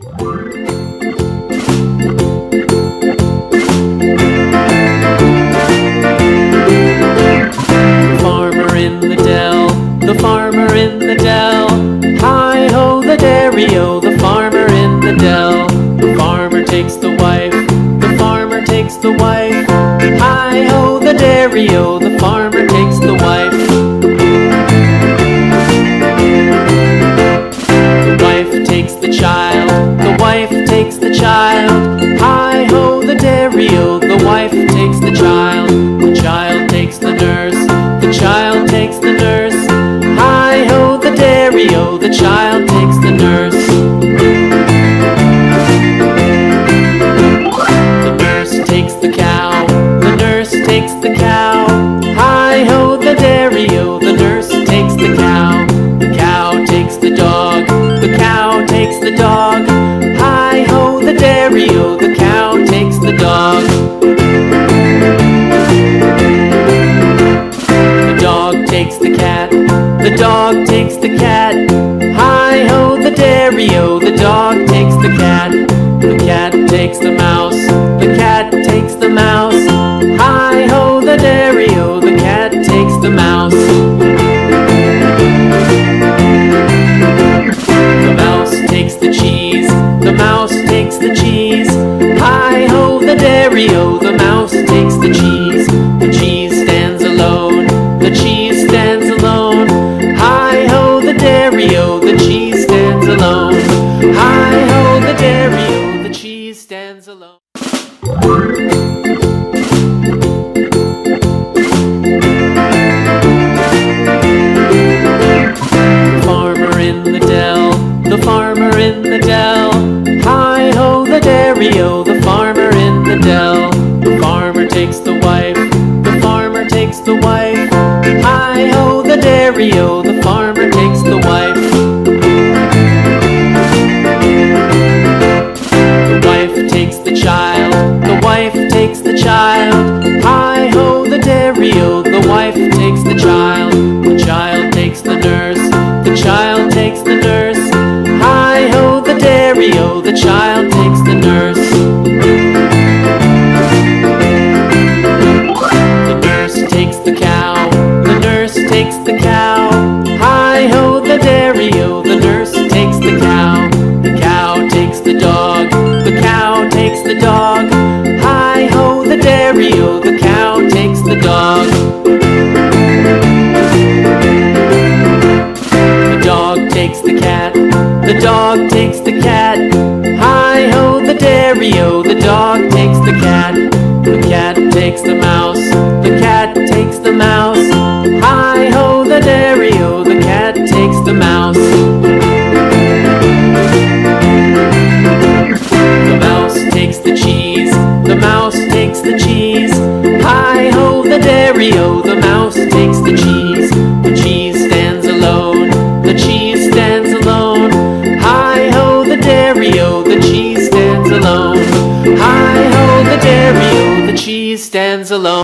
The farmer in the dell. Hi-ho, the dairy-o, the farmer in the dell. The farmer takes the wife, the farmer takes the wife. Hi-ho, the dairy-o, the farmer takes the wife. The wife takes the child, the wife takes the child. Hi-ho, the dairy-o, the wife takes the child. The child takes the nurse, the child takes the nurse. Hi-ho, the dairy-o, the child takes the nurse. The nurse takes the cow, the nurse takes the cow. Hi-ho, the dairy-o, the nurse takes the cow. The cow takes the dog, the cow takes the dog. Hi-ho, the dairy-o, the cow takes the dog. The dog takes the cat, the dog takes the cat. Hi-ho, the dairy-o, the dog takes the cat. The cat takes the mouse, the cat takes the mouse. Hi-ho, the dairy-o, the cat takes the mouse. The mouse takes the cheese, the mouse takes the cheese. Hi-ho, the dairy-o, the mouse takes the cheese. The cheese stands alone, the cheese stands alone. Hi-ho, the dairy-o, the cheese stands alone. Hi-ho, the dairy-o, the cheese stands alone. The farmer in the dell, the farmer in the dell. Hi-ho, the dairy-o, the farmer in the dell. The farmer takes the wife, the farmer takes the wife. Hi-ho, the dairy-o, the farmer takes the wife. The wife takes the child, the wife takes the child. Hi-ho, the dairy-o, the wife takes the child. The child takes the nurse, the child takes the nurse. Hi-ho, the dairy-o, the child takes the nurse. The nurse takes the cow, the nurse takes the cow. Hi-ho, the dairy-o, the nurse takes the cow. The cow takes the dog, the cow takes the dog. Hi-ho, the dairy-o, the cow takes the dog. The dog takes the cat, the dog takes the cat. Hi-ho, the dairy-o, the dog takes the cat. The cat takes the mouse, the cat takes the mouse. Hi-ho, the dairy-o, the cat takes the mouse. The mouse takes the cheese, the mouse takes the cheese. Hi-ho, the dairy-o, the mouse takes the cheese. The cheese stands alone, the cheese stands alone. Hi-ho, the dairy-o, the cheese stands alone. Hi-ho, the dairy-o, the cheese stands alone.